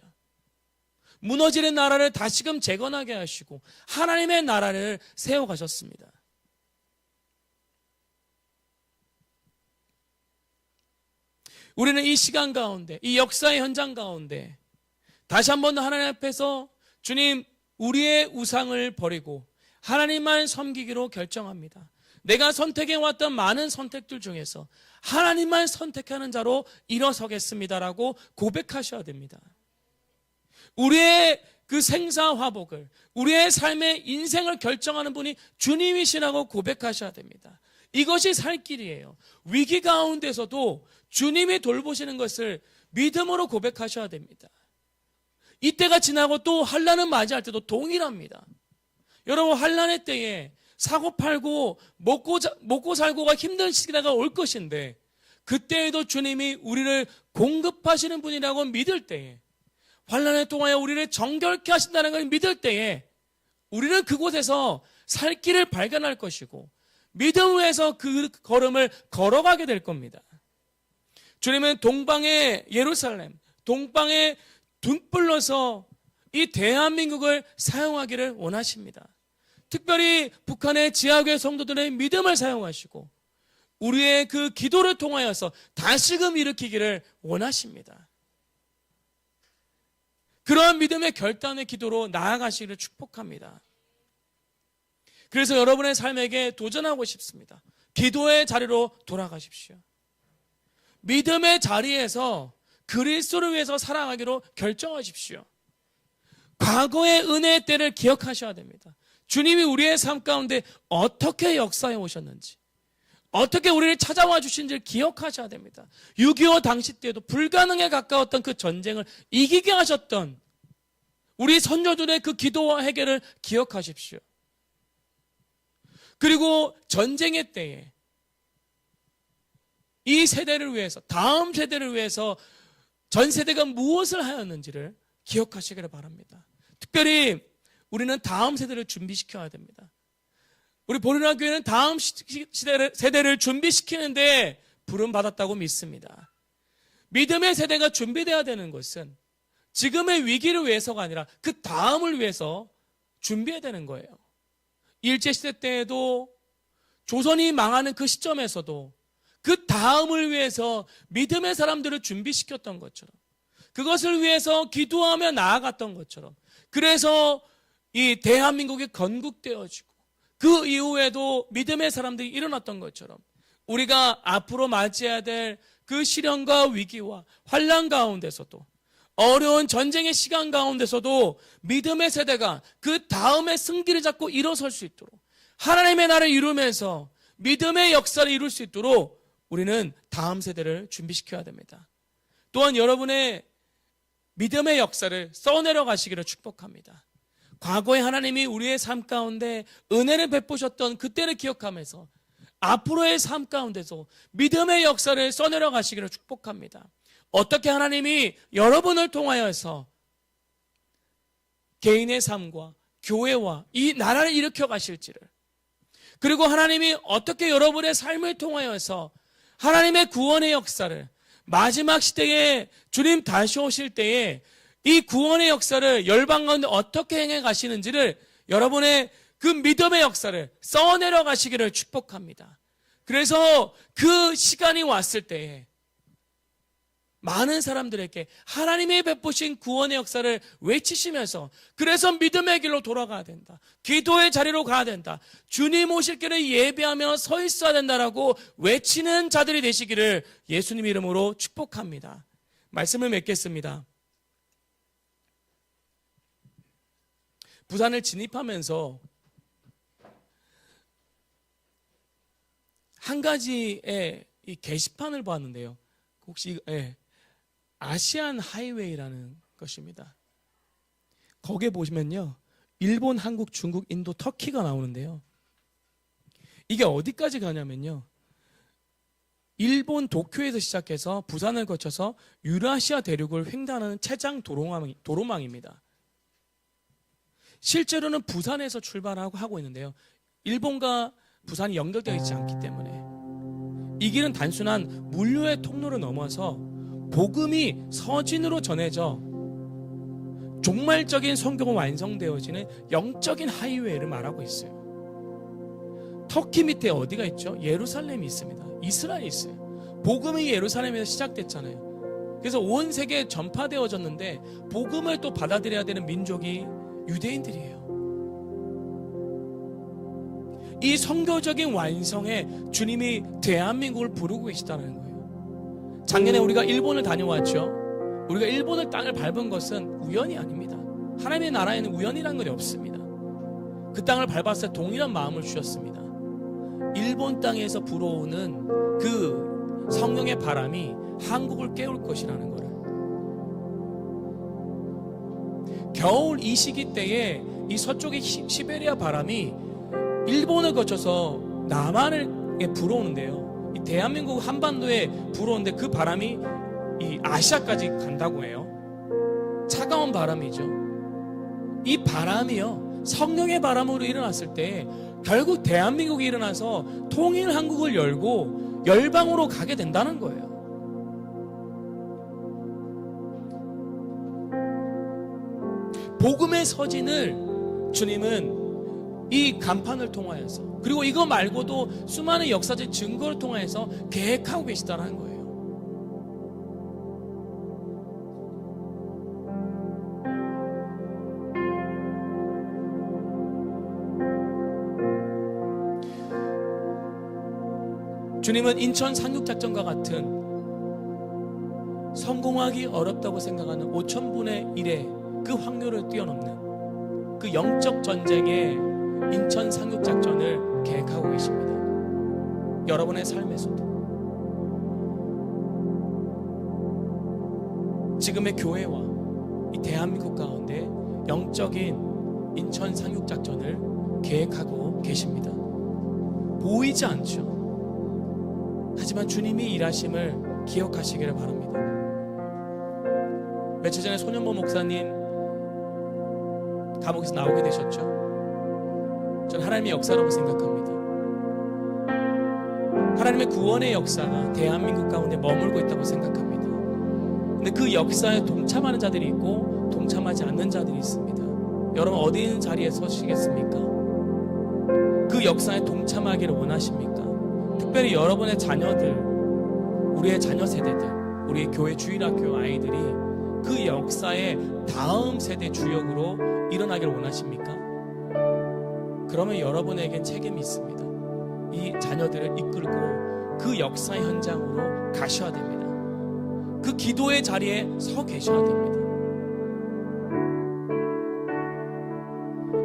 무너지는 나라를 다시금 재건하게 하시고 하나님의 나라를 세워가셨습니다. 우리는 이 시간 가운데, 이 역사의 현장 가운데 다시 한번 하나님 앞에서 주님, 우리의 우상을 버리고 하나님만 섬기기로 결정합니다. 내가 선택해왔던 많은 선택들 중에서 하나님만 선택하는 자로 일어서겠습니다라고 고백하셔야 됩니다. 우리의 그 생사화복을, 우리의 삶의 인생을 결정하는 분이 주님이시라고 고백하셔야 됩니다. 이것이 살 길이에요. 위기 가운데서도 주님이 돌보시는 것을 믿음으로 고백하셔야 됩니다. 이때가 지나고 또 환난을 맞이할 때도 동일합니다. 여러분, 환난의 때에 사고팔고 먹고 살고가 힘든 시기가 올 것인데 그때에도 주님이 우리를 공급하시는 분이라고 믿을 때에, 환난을 통하여 우리를 정결케 하신다는 걸 믿을 때에 우리는 그곳에서 살 길을 발견할 것이고 믿음에서 그 걸음을 걸어가게 될 겁니다. 주님은 동방의 예루살렘, 동방의 등불로서 이 대한민국을 사용하기를 원하십니다. 특별히 북한의 지하교회 성도들의 믿음을 사용하시고 우리의 그 기도를 통하여서 다시금 일으키기를 원하십니다. 그러한 믿음의 결단의 기도로 나아가시기를 축복합니다. 그래서 여러분의 삶에게 도전하고 싶습니다. 기도의 자리로 돌아가십시오. 믿음의 자리에서 그리스도를 위해서 살아가기로 결정하십시오. 과거의 은혜의 때를 기억하셔야 됩니다. 주님이 우리의 삶 가운데 어떻게 역사해 오셨는지, 어떻게 우리를 찾아와 주신지를 기억하셔야 됩니다. 6.25 당시 때에도 불가능에 가까웠던 그 전쟁을 이기게 하셨던 우리 선조들의 그 기도와 해결을 기억하십시오. 그리고 전쟁의 때에 이 세대를 위해서, 다음 세대를 위해서 전 세대가 무엇을 하였는지를 기억하시기를 바랍니다. 특별히 우리는 다음 세대를 준비시켜야 됩니다. 우리 보리나 교회는 다음 세대를 준비시키는데 부름받았다고 믿습니다. 믿음의 세대가 준비되어야 되는 것은 지금의 위기를 위해서가 아니라 그 다음을 위해서 준비해야 되는 거예요. 일제시대 때에도 조선이 망하는 그 시점에서도 그 다음을 위해서 믿음의 사람들을 준비시켰던 것처럼, 그것을 위해서 기도하며 나아갔던 것처럼, 그래서 이 대한민국이 건국되어지고 그 이후에도 믿음의 사람들이 일어났던 것처럼 우리가 앞으로 맞이해야 될 그 시련과 위기와 환난 가운데서도, 어려운 전쟁의 시간 가운데서도 믿음의 세대가 그 다음의 승기를 잡고 일어설 수 있도록, 하나님의 나라를 이루면서 믿음의 역사를 이룰 수 있도록 우리는 다음 세대를 준비시켜야 됩니다. 또한 여러분의 믿음의 역사를 써내려 가시기를 축복합니다. 과거에 하나님이 우리의 삶 가운데 은혜를 베푸셨던 그때를 기억하면서 앞으로의 삶 가운데서 믿음의 역사를 써내려 가시기를 축복합니다. 어떻게 하나님이 여러분을 통하여서 개인의 삶과 교회와 이 나라를 일으켜 가실지를, 그리고 하나님이 어떻게 여러분의 삶을 통하여서 하나님의 구원의 역사를, 마지막 시대에 주님 다시 오실 때에 이 구원의 역사를 열방 가운데 어떻게 행해 가시는지를, 여러분의 그 믿음의 역사를 써내려 가시기를 축복합니다. 그래서 그 시간이 왔을 때에 많은 사람들에게 하나님이 베푸신 구원의 역사를 외치시면서, 그래서 믿음의 길로 돌아가야 된다, 기도의 자리로 가야 된다, 주님 오실 길을 예배하며 서 있어야 된다라고 외치는 자들이 되시기를 예수님 이름으로 축복합니다. 말씀을 맺겠습니다. 부산을 진입하면서 한 가지의 이 게시판을 보았는데요. 혹시 아시안 하이웨이라는 것입니다. 거기에 보시면요, 일본, 한국, 중국, 인도, 터키가 나오는데요. 이게 어디까지 가냐면요, 일본 도쿄에서 시작해서 부산을 거쳐서 유라시아 대륙을 횡단하는 최장 도로망입니다. 실제로는 부산에서 출발하고 하고 있는데요, 일본과 부산이 연결되어 있지 않기 때문에 이 길은 단순한 물류의 통로를 넘어서 복음이 서진으로 전해져 종말적인 성경은 완성되어지는 영적인 하이웨이를 말하고 있어요. 터키 밑에 어디가 있죠? 예루살렘이 있습니다. 이스라엘이 있어요. 복음이 예루살렘에서 시작됐잖아요. 그래서 온 세계에 전파되어졌는데 복음을 또 받아들여야 되는 민족이 유대인들이에요. 이 선교적인 완성에 주님이 대한민국을 부르고 계시다는 거예요. 작년에 우리가 일본을 다녀왔죠. 우리가 일본의 땅을 밟은 것은 우연이 아닙니다. 하나님의 나라에는 우연이라는 것이 없습니다. 그 땅을 밟았을 때 동일한 마음을 주셨습니다. 일본 땅에서 불어오는 그 성령의 바람이 한국을 깨울 것이라는 것을. 겨울 이 시기 때에 이 서쪽의 시베리아 바람이 일본을 거쳐서 남한에 불어오는데요, 이 대한민국 한반도에 불어오는데 그 바람이 이 아시아까지 간다고 해요. 차가운 바람이죠. 이 바람이요, 성령의 바람으로 일어났을 때 결국 대한민국이 일어나서 통일 한국을 열고 열방으로 가게 된다는 거예요. 복음의 서진을 주님은 이 간판을 통하여서, 그리고 이거 말고도 수많은 역사적 증거를 통하여서 계획하고 계시다는 거예요. 주님은 인천 상륙작전과 같은 성공하기 어렵다고 생각하는 5,000분의 1의 그 확률을 뛰어넘는 그 영적 전쟁의 인천 상륙작전을 계획하고 계십니다. 여러분의 삶에서도 지금의 교회와 이 대한민국 가운데 영적인 인천 상륙작전을 계획하고 계십니다. 보이지 않죠. 하지만 주님이 일하심을 기억하시기를 바랍니다. 며칠 전에 손현보 목사님 감옥에서 나오게 되셨죠. 저는 하나님의 역사라고 생각합니다. 하나님의 구원의 역사가 대한민국 가운데 머물고 있다고 생각합니다. 근데 그 역사에 동참하는 자들이 있고 동참하지 않는 자들이 있습니다. 여러분 어디 있는 자리에 서시겠습니까? 그 역사에 동참하기를 원하십니까? 특별히 여러분의 자녀들, 우리의 자녀 세대들, 우리의 교회 주일학교 아이들이 그 역사의 다음 세대 주역으로 일어나기를 원하십니까? 그러면 여러분에겐 책임이 있습니다. 이 자녀들을 이끌고 그 역사의 현장으로 가셔야 됩니다. 그 기도의 자리에 서 계셔야 됩니다.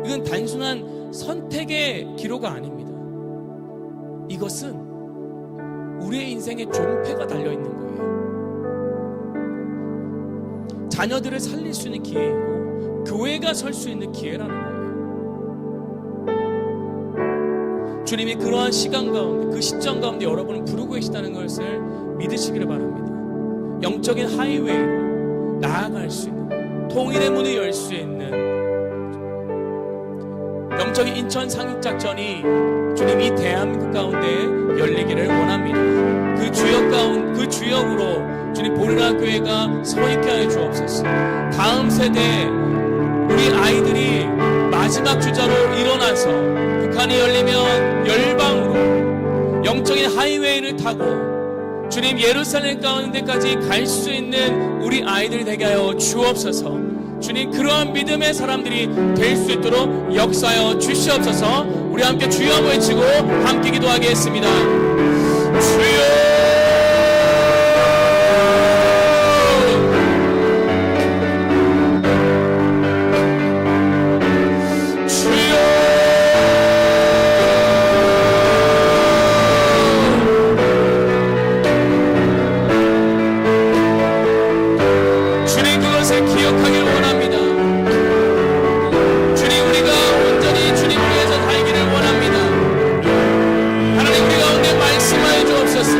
이건 단순한 선택의 기로가 아닙니다. 이것은 우리의 인생의 존폐가 달려있는 거예요. 자녀들을 살릴 수 있는 기회이고 교회가 설 수 있는 기회라는 거예요. 주님이 그러한 시간 가운데 그 시점 가운데 여러분을 부르고 계시다는 것을 믿으시기를 바랍니다. 영적인 하이웨이로 나아갈 수 있는, 통일의 문을 열 수 있는 영적인 인천 상륙작전이 주님 이 대한민국 가운데 열리기를 원합니다. 그 주역 그 주역으로 주님 보리라 교회가 서 있게 하여 주옵소서. 다음 세대 우리 아이들이 마지막 주자로 일어나서 북한이 열리면 열방으로 영적인 하이웨이를 타고 주님 예루살렘 가운데까지 갈 수 있는 우리 아이들 되게 하여 주옵소서. 주님 그러한 믿음의 사람들이 될 수 있도록 역사하여 주시옵소서. 우리 함께 주여 외치고 함께 기도하겠습니다. 주여 주옵소서.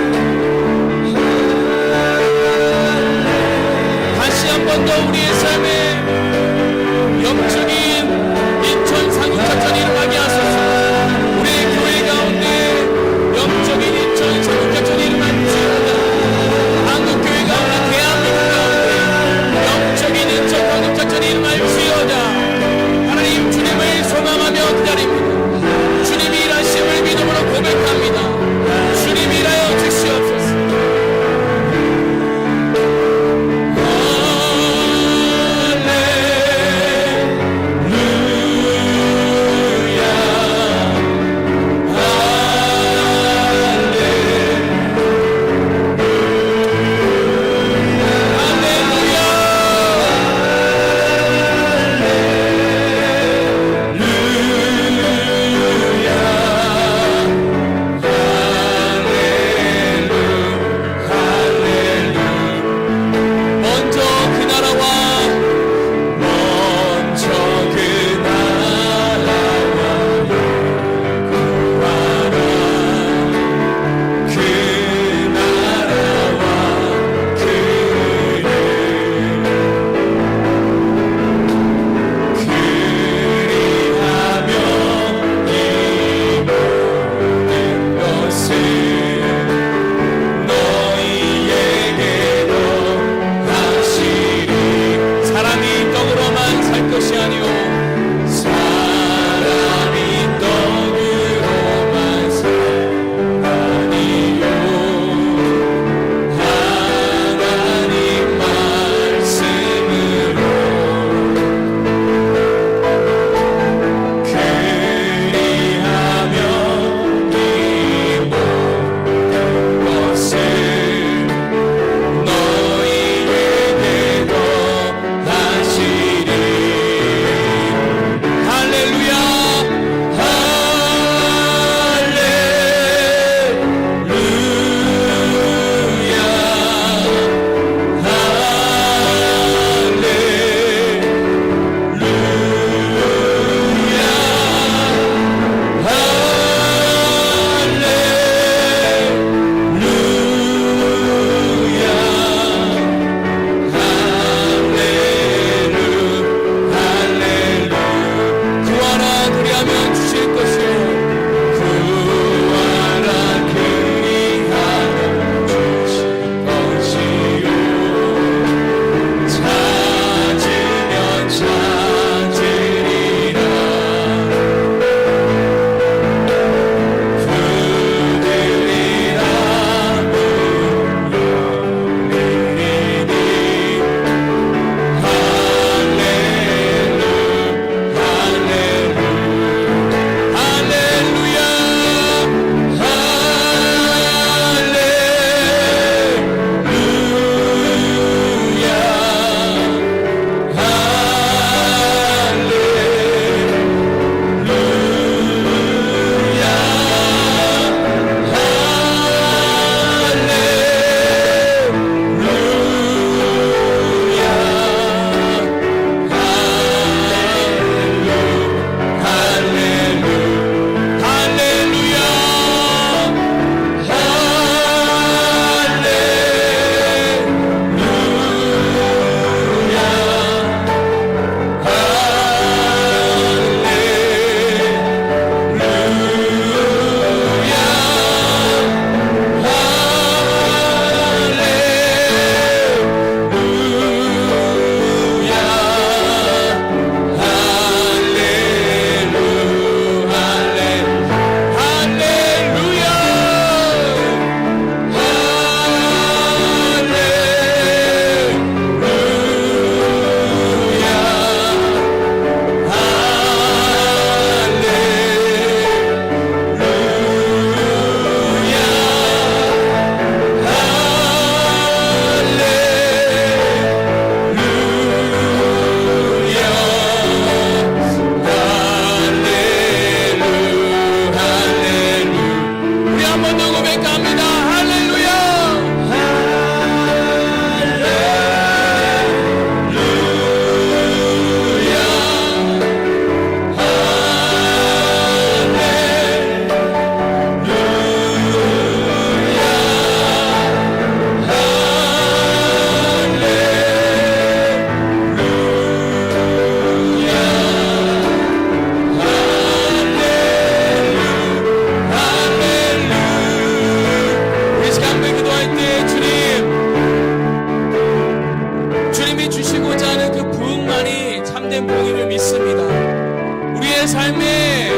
우리의 삶에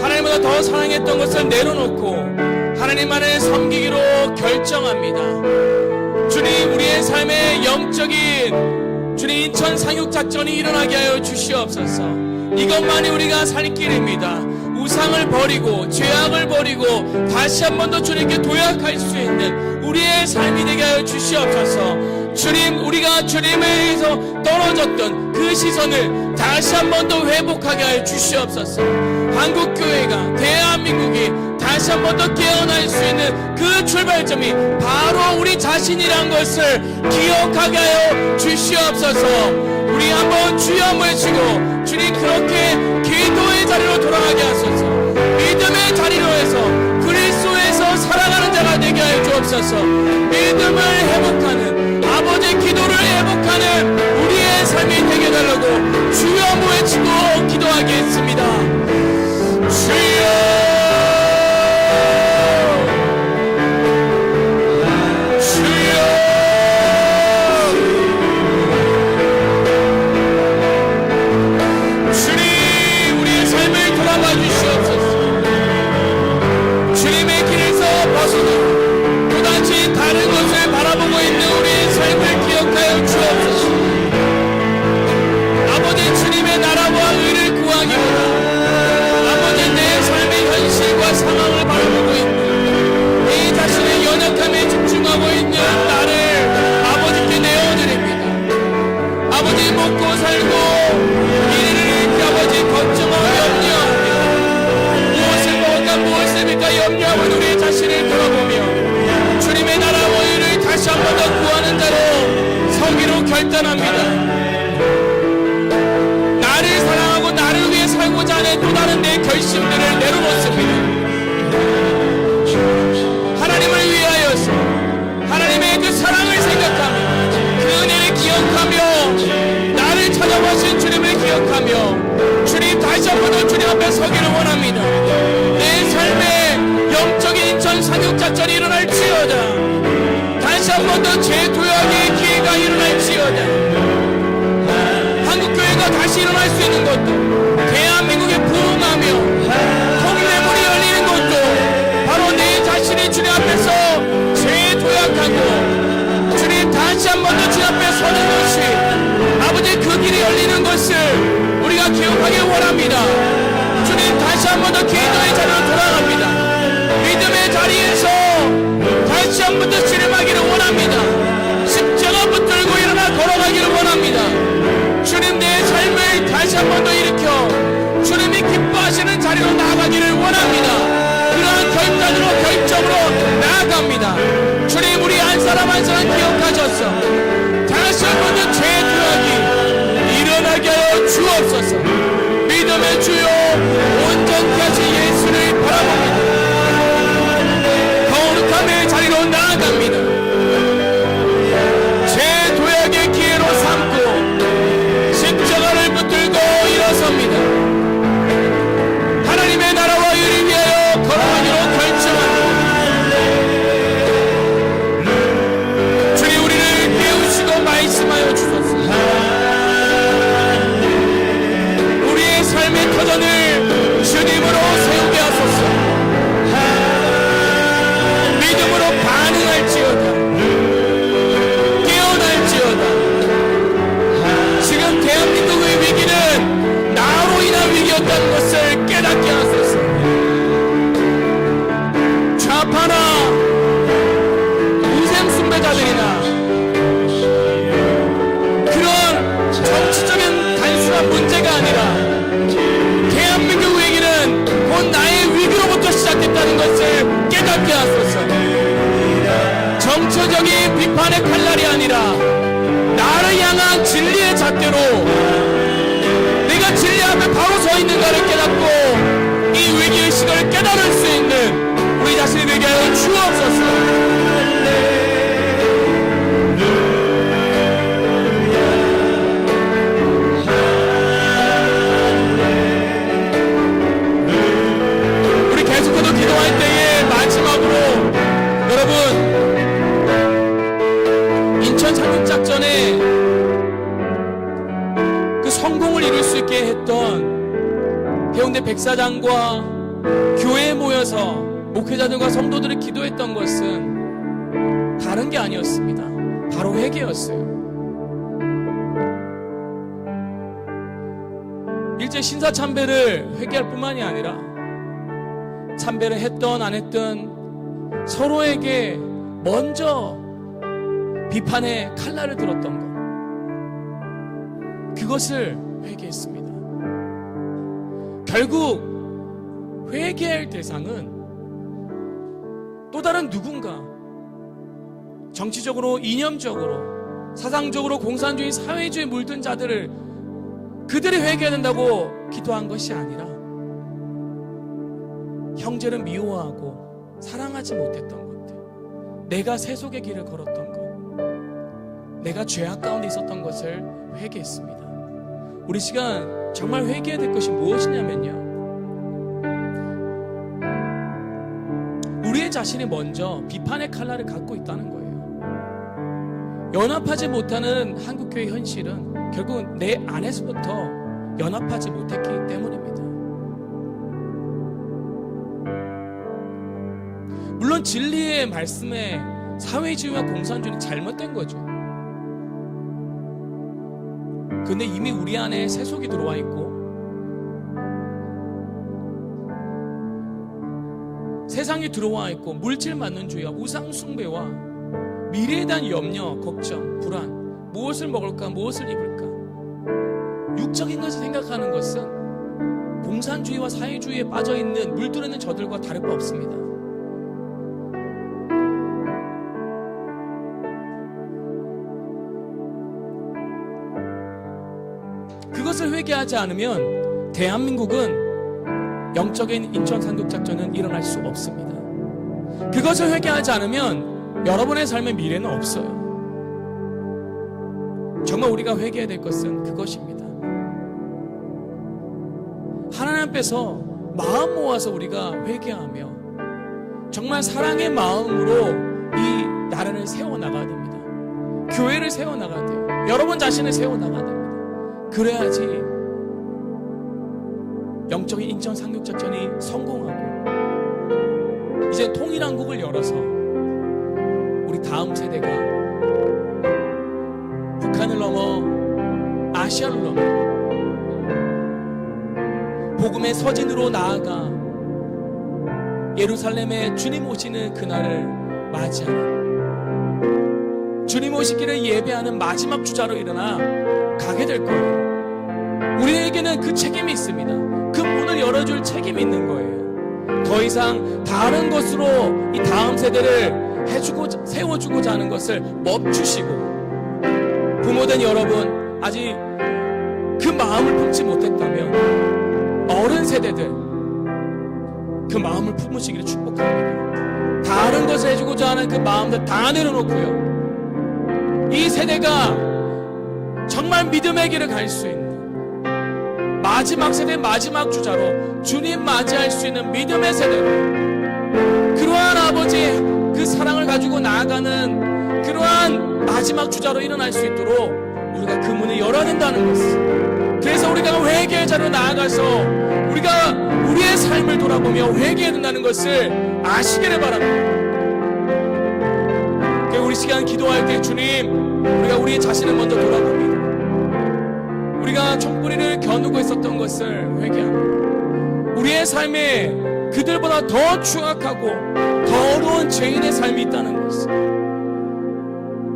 하나님보다 더 사랑했던 것을 내려놓고 하나님만을 섬기기로 결정합니다. 주님, 우리의 삶에 영적인 주님 인천 상륙작전이 일어나게 하여 주시옵소서. 이것만이 우리가 살 길입니다. 우상을 버리고 죄악을 버리고 다시 한 번 더 주님께 도약할 수 있는 우리의 삶이 되게 하여 주시옵소서. 주님, 우리가 주님에 의해서 떨어졌던 그 시선을 다시 한 번 더 회복하게 하여 주시옵소서. 한국교회가, 대한민국이 다시 한 번 더 깨어날 수 있는 그 출발점이 바로 우리 자신이란 것을 기억하게 하여 주시옵소서. 우리 한번 주여 한번 외치고 주님, 그렇게 기도의 자리로 돌아가게 하소서. 믿음의 자리로 해서 그리스도에서 살아가는 자가 되게 하여 주옵소서. 믿음을 회복하는, 아버지의 기도를 회복하는 우리의 삶이 되게 해달라고 주여 한번 외치고 기도하겠습니다. 주여, 상황을 바라보고 있는 내 자신의 연약함에 집중하고 있는 나를 아버지께 내어드립니다. 아버지, 먹고 살고 일을 아버지 걱정하고 염려하며 무엇을 먹을까 무엇을 입을까 염려하고 우리의 자신을 돌아보며 주님의 나라와 의를 다시 한 번 더 구하는 자로 서기로 결단합니다. 나를 사랑하고 나를 위해 살고자 하는 또 다른 내 결심들을 내려놓습니다. 하나님을 위하여서 하나님의 그 사랑을 생각하며 그 은혜를 기억하며 나를 찾아보신 주님을 기억하며 주님, 다시 한 번 더 주님 앞에 서기를 원합니다. 내 삶에 영적인 인천 상륙작전이 일어날지어다. 다시 한 번 더 재도약의 기회가 일어날지어다. 한국교회가 다시 일어날 수 있는 것도, 대한민국에 부흥하며 통일의 열리는 것도 바로 내 자신이 주님 앞에서 재도약하고 주님 다시 한 번 더 주님 앞에 서는 것이, 아버지 그 길이 열리는 것을 우리가 기억하길 원합니다. 주님, 다시 한 번 더 기도의 자리로 돌아갑니다. 믿음의 자리에서 다시 한 번 더 씨름하기를 원합니다. 십자가 붙들고 일어나 걸어가기를 원합니다. 주님, 내 삶을 다시 한 번 더 일으켜 주님이 기뻐하시는 자리로 나아가기를 원합니다. 그러한 결단으로, 결정으로 나아갑니다. 주님, 우리 한 사람 한 사람 기억하셔서 다시 한 번 더 재도약이 일어나게 하여 주옵소서. 믿음의 주여, 온전케 하신 예수를 바라봅니다. 거룩함의 자리로 나아갑니다. 재도약의 기회로 삼고 십자가를 붙들고 일어섭니다. 하나님의 나라와 의를 위하여 걸어가기로 결정합니다. 주님, 우리를 깨우시고 말씀하여 주소서. 우리의 삶의 터전을 한국교회운대 백사장과 교회에 모여서 목회자들과 성도들이 기도했던 것은 다른 게 아니었습니다. 바로 회개였어요. 일제 신사참배를 회개할 뿐만이 아니라 참배를 했던 안 했던 서로에게 먼저 비판의 칼날을 들었던 것, 그것을 회개했습니다. 결국 회개할 대상은 또 다른 누군가, 정치적으로, 이념적으로, 사상적으로 공산주의, 사회주의에 물든 자들을 그들이 회개해야 된다고 기도한 것이 아니라 형제를 미워하고 사랑하지 못했던 것들, 내가 세속의 길을 걸었던 것, 내가 죄악 가운데 있었던 것을 회개했습니다. 우리 시간 정말 회개해야 될 것이 무엇이냐면요, 우리의 자신이 먼저 비판의 칼날을 갖고 있다는 거예요. 연합하지 못하는 한국교회 현실은 결국 내 안에서부터 연합하지 못했기 때문입니다. 물론 진리의 말씀에 사회주의와 공산주의는 잘못된 거죠. 근데 이미 우리 안에 세속이 들어와 있고 세상이 들어와 있고 물질만능주의와 우상숭배와 미래에 대한 염려, 걱정, 불안, 무엇을 먹을까, 무엇을 입을까, 육적인 것을 생각하는 것은 공산주의와 사회주의에 빠져있는 물들어있는 저들과 다를 바 없습니다. 그것을 회개하지 않으면 대한민국은 영적인 인천상륙작전은 일어날 수 없습니다. 그것을 회개하지 않으면 여러분의 삶의 미래는 없어요. 정말 우리가 회개해야 될 것은 그것입니다. 하나님 앞에서 마음 모아서 우리가 회개하며 정말 사랑의 마음으로 이 나라를 세워나가야 됩니다. 교회를 세워나가야 돼요. 여러분 자신을 세워나가야 됩니다. 그래야지 영적인 인천 상륙작전이 성공하고 이제 통일한국을 열어서 우리 다음 세대가 북한을 넘어 아시아를 넘어 복음의 서진으로 나아가 예루살렘에 주님 오시는 그날을 맞이하는, 주님 오시기를 예배하는 마지막 주자로 일어나 가게 될 거예요. 우리에게는 그 책임이 있습니다. 그 문을 열어줄 책임이 있는 거예요. 더 이상 다른 것으로 이 다음 세대를 세워주고자 하는 것을 멈추시고, 부모된 여러분 아직 그 마음을 품지 못했다면 어른 세대들 그 마음을 품으시기를 축복합니다. 다른 것을 해주고자 하는 그 마음들 다 내려놓고요, 이 세대가 정말 믿음의 길을 갈 수 있는 마지막 세대, 마지막 주자로 주님 맞이할 수 있는 믿음의 세대로, 그러한 아버지의 그 사랑을 가지고 나아가는 그러한 마지막 주자로 일어날 수 있도록 우리가 그 문을 열어야 된다는 것을, 그래서 우리가 회개의 자리로 나아가서 우리가 우리의 삶을 돌아보며 회개해야 된다는 것을 아시기를 바랍니다. 우리 시간 기도할 때 주님, 우리가 우리의 자신을 먼저 돌아봅니다. 우리가 총뿌리를 겨누고 있었던 것을 회개합니다. 우리의 삶에 그들보다 더 추악하고 더 어려운 죄인의 삶이 있다는 것을,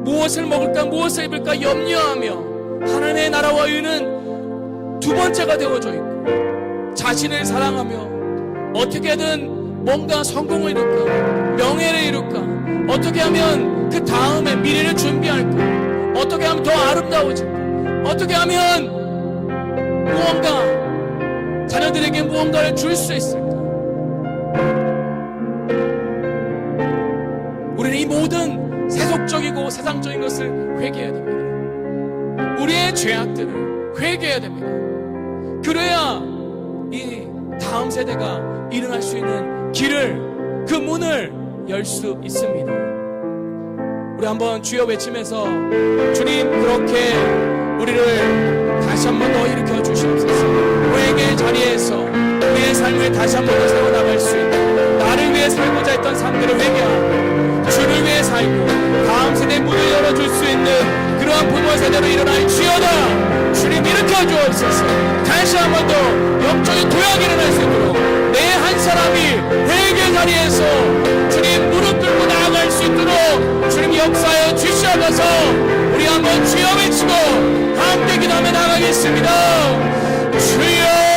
무엇을 먹을까 무엇을 입을까 염려하며 하나님의 나라와 의는 두 번째가 되어져 있고, 자신을 사랑하며 어떻게든 뭔가 성공을 이룰까, 명예를 이룰까, 어떻게 하면 그 다음에 미래를 준비할까, 어떻게 하면 더 아름다워질까, 어떻게 하면 무언가 자녀들에게 무언가를 줄 수 있을까. 우리는 이 모든 세속적이고 세상적인 것을 회개해야 됩니다. 우리의 죄악들을 회개해야 됩니다. 그래야 이 다음 세대가 일어날 수 있는 길을, 그 문을 열 수 있습니다. 우리 한번 주여 외치면서 주님, 그렇게 우리를 다시 한번 더 일으켜 주시옵소서. 회개의 자리에서 다시 한 번 더 세워나갈 수 있는, 나를 위해 살고자 했던 삶들을 회개하고 주를 위해 살고 다음 세대의 문을 열어줄 수 있는 그러한 부모 세대로 일어날지어다. 주님 일으켜 주옵소서. 다시 한 번 더 영적인 도약이 일어날 수 있도록 내 한 사람이 회개 자리에서 주님 무릎 꿇고 나아갈 수 있도록 주님 역사하여 주시옵소서. 우리 한번 주여 외치고 함께 기도하며 나가겠습니다. 주여,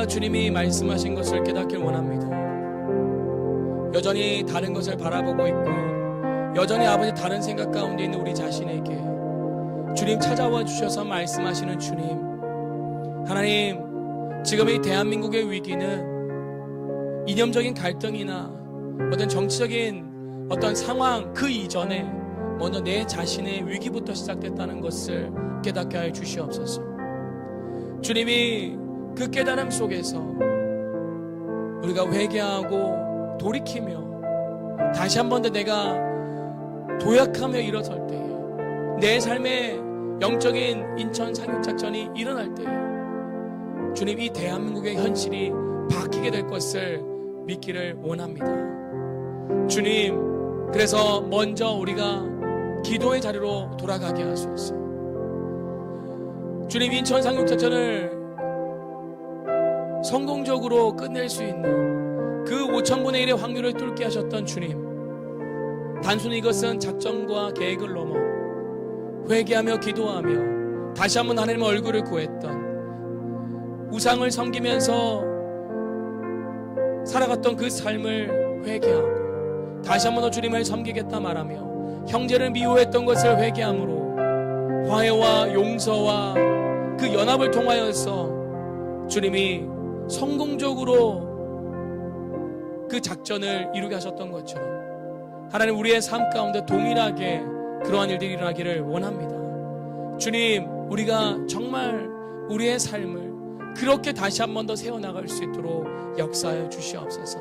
주님이 말씀하신 것을 깨닫길 원합니다. 여전히 다른 것을 바라보고 있고 여전히 아버지 다른 생각 가운데 있는 우리 자신에게 주님 찾아와 주셔서 말씀하시는 주님, 하나님, 지금 이 대한민국의 위기는 이념적인 갈등이나 어떤 정치적인 어떤 상황 그 이전에 먼저 내 자신의 위기부터 시작됐다는 것을 깨닫게 하여 주시옵소서. 주님이 그 깨달음 속에서 우리가 회개하고 돌이키며 다시 한 번 더 내가 도약하며 일어설 때에 내 삶의 영적인 인천 상륙작전이 일어날 때에 주님 이 대한민국의 현실이 바뀌게 될 것을 믿기를 원합니다. 주님, 그래서 먼저 우리가 기도의 자리로 돌아가게 하소서. 주님, 인천 상륙작전을 성공적으로 끝낼 수 있는 그 5,000분의 1의 확률을 뚫게 하셨던 주님, 단순히 이것은 작전과 계획을 넘어 회개하며 기도하며 다시 한번 하나님의 얼굴을 구했던, 우상을 섬기면서 살아갔던 그 삶을 회개하고 다시 한번 더 주님을 섬기겠다 말하며 형제를 미워했던 것을 회개함으로 화해와 용서와 그 연합을 통하여서 주님이 성공적으로 그 작전을 이루게 하셨던 것처럼 하나님, 우리의 삶 가운데 동일하게 그러한 일들이 일어나기를 원합니다. 주님, 우리가 정말 우리의 삶을 그렇게 다시 한 번 더 세워나갈 수 있도록 역사하여 주시옵소서.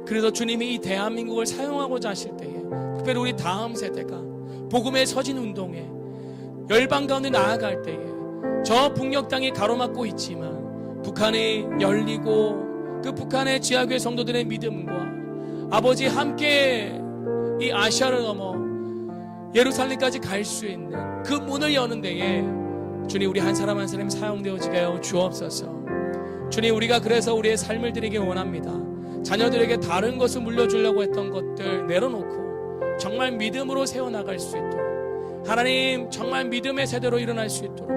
그래서 주님이 이 대한민국을 사용하고자 하실 때에 특별히 우리 다음 세대가 복음의 서진 운동에 열방 가운데 나아갈 때에 저 북녘 땅이 가로막고 있지만 북한이 열리고 그 북한의 지하교회 성도들의 믿음과 아버지 함께 이 아시아를 넘어 예루살렘까지 갈 수 있는 그 문을 여는 데에 주님, 우리 한 사람 한 사람이 사용되어지게 하여 주옵소서. 주님, 우리가 그래서 우리의 삶을 드리기 원합니다. 자녀들에게 다른 것을 물려주려고 했던 것들 내려놓고 정말 믿음으로 세워나갈 수 있도록, 하나님 정말 믿음의 세대로 일어날 수 있도록,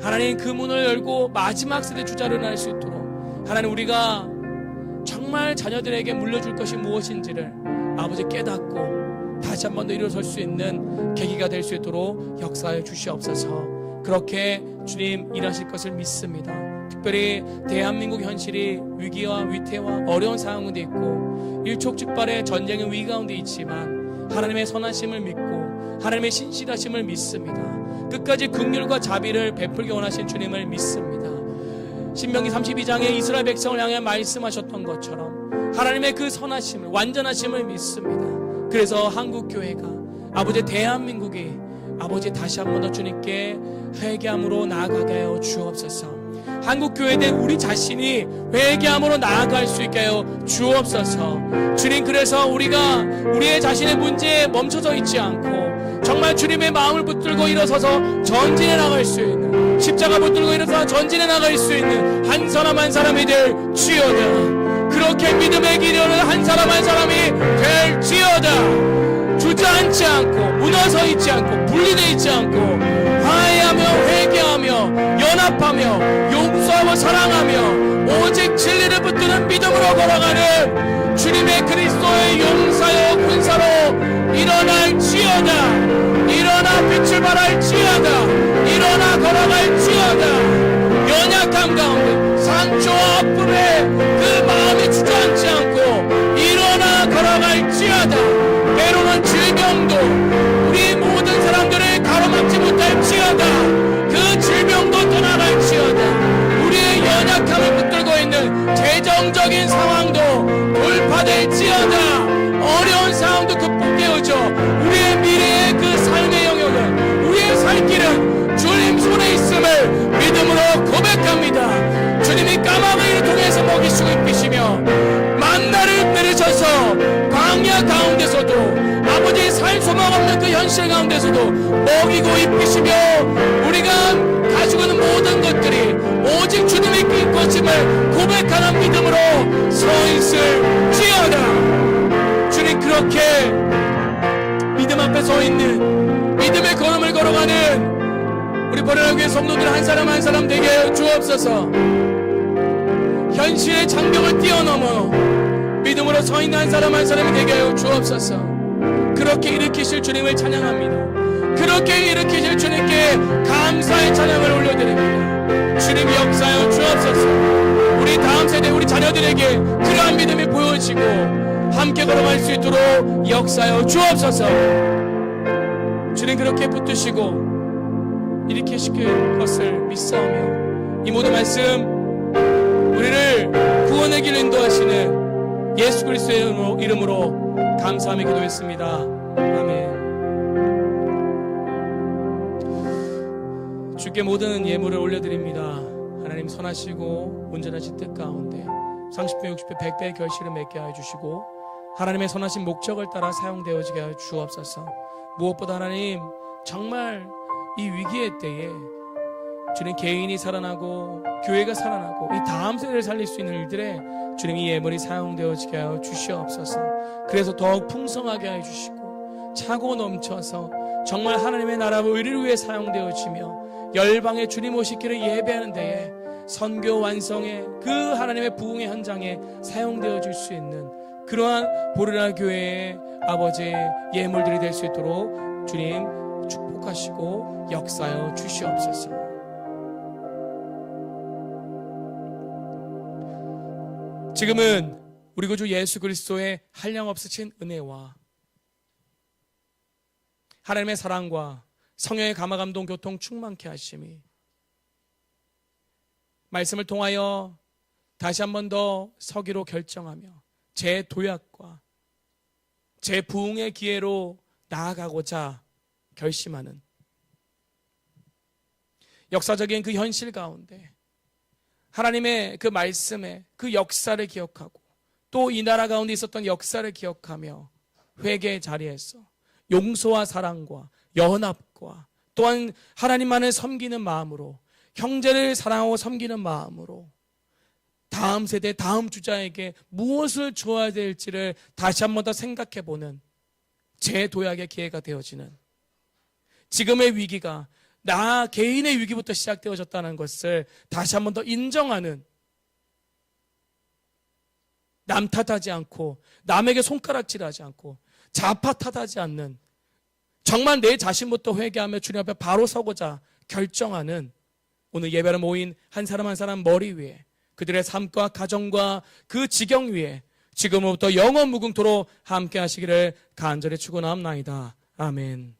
하나님 그 문을 열고 마지막 세대 주자로 일어날 수 있도록, 하나님 우리가 정말 자녀들에게 물려줄 것이 무엇인지를 아버지 깨닫고 다시 한 번 더 일어설 수 있는 계기가 될 수 있도록 역사해 주시옵소서. 그렇게 주님 일하실 것을 믿습니다. 특별히 대한민국 현실이 위기와 위태와 어려운 상황에 있고 일촉즉발의 전쟁의 위기 가운데 있지만 하나님의 선하심을 믿고 하나님의 신실하심을 믿습니다. 끝까지 긍휼과 자비를 베풀기 원하신 주님을 믿습니다. 신명기 32장에 이스라엘 백성을 향해 말씀하셨던 것처럼 하나님의 그 선하심을, 완전하심을 믿습니다. 그래서 한국교회가, 아버지 대한민국이 아버지 다시 한 번 더 주님께 회개함으로 나아가게 하여 주옵소서. 한국교회된 우리 자신이 회개함으로 나아갈 수 있게 하여 주옵소서. 주님, 그래서 우리가 우리의 자신의 문제에 멈춰서 있지 않고 정말 주님의 마음을 붙들고 일어서서 전진해 나갈 수 있는, 십자가 붙들고 일어서 전진해 나갈 수 있는 한 사람 한 사람이 될 지어다. 그렇게 믿음의 길을 한 사람 한 사람이 될지어다. 주저앉지 않고 무너져 있지 않고 분리되어 있지 않고 화해하며 회개하며 연합하며 용서하고 사랑하며 오직 진리를 붙드는 믿음으로 걸어가는 주님의 그리스도의 용사여 군사로 일어날지어다. 일어나 빛을 발할지어다. 일어나 걸어갈지어다. 연약함 가운데 상처와 아픔에 그 마음이 주저앉지 않고 일어나 걸어갈지어다. 때로는 질병도 우리 모든 사람들을 가로막지 못할지어다. 그 질병도 떠나갈지어다. 우리의 연약함을 붙들고 있는 재정적인 상황도 돌파될지어다. 어려운 상황도 극복되어져 우리의 미래의 그 삶의 영역은, 우리의 살 길은 주님 손에 있음을 믿음으로 고백합니다. 주님이 까마귀를 통해서 먹이시고 입히시며 만나를 내리셔서 광야 가운데서도 아버지의 살 소망 없는 그 현실 가운데서도 먹이고 입히시며 우리가 가지고 있는 모든 것들이 오직 주님의 것임을 고백하는 믿음으로 서 있을지어다. 주님, 그렇게 믿음 앞에 서 있는 믿음의 걸음을 걸어가는 우리 보라교회 성도들 한 사람 한 사람 되게 하여 주옵소서. 현실의 장벽을 뛰어넘어 믿음으로 서 있는 한 사람 한 사람이 되게 하여 주옵소서. 그렇게 일으키실 주님을 찬양합니다. 그렇게 일으키실 주님께 감사의 찬양을 올려드립니다. 주님 역사하여 주옵소서. 우리 다음 세대 우리 자녀들에게 그러한 믿음이 보여지고 함께 걸어갈 수 있도록 역사하여 주옵소서. 주님 그렇게 붙드시고 일으키실 것을 믿사오며 이 모든 말씀 우리를 구원의 길 인도하시는 예수 그리스도의 이름으로 감사하며 기도했습니다. 아멘. 주께 모든 예물을 올려드립니다. 하나님 선하시고 온전하신 뜻 가운데 30배, 60배, 100배의 결실을 맺게 하여 주시고 하나님의 선하신 목적을 따라 사용되어지게 하여 주옵소서. 무엇보다 하나님 정말 이 위기의 때에 주님 개인이 살아나고 교회가 살아나고 이 다음 세대를 살릴 수 있는 일들에 주님 이 예물이 사용되어지게 하여 주시옵소서. 그래서 더욱 풍성하게 하여 주시고 차고 넘쳐서 정말 하나님의 나라와 의를 위해 사용되어지며 열방의 주님 오시기를 예배하는 데에 선교 완성의 그 하나님의 부흥의 현장에 사용되어질 수 있는 그러한 보르나 교회의 아버지의 예물들이 될 수 있도록 주님 축복하시고 역사하여 주시옵소서. 지금은 우리 구주 예수 그리스도의 한량없으신 은혜와 하나님의 사랑과 성령의 감화감동 교통 충만케 하심이 말씀을 통하여 다시 한 번 더 서기로 결정하며 제 도약과 제 부흥의 기회로 나아가고자 결심하는 역사적인 그 현실 가운데 하나님의 그 말씀에 그 역사를 기억하고 또 이 나라 가운데 있었던 역사를 기억하며 회개의 자리에서 용서와 사랑과 연합과 또한 하나님만을 섬기는 마음으로 형제를 사랑하고 섬기는 마음으로 다음 세대 다음 주자에게 무엇을 줘야 될지를 다시 한 번 더 생각해보는 재도약의 기회가 되어지는 지금의 위기가 나 개인의 위기부터 시작되어졌다는 것을 다시 한 번 더 인정하는 남 탓하지 않고 남에게 손가락질하지 않고 자파 탓하지 않는 정말 내 자신부터 회개하며 주님 앞에 바로 서고자 결정하는 오늘 예배를 모인 한 사람 한 사람 머리 위에 그들의 삶과 가정과 그 지경 위에 지금부터 영원 무궁토록 함께 하시기를 간절히 축원하옵나이다. 아멘.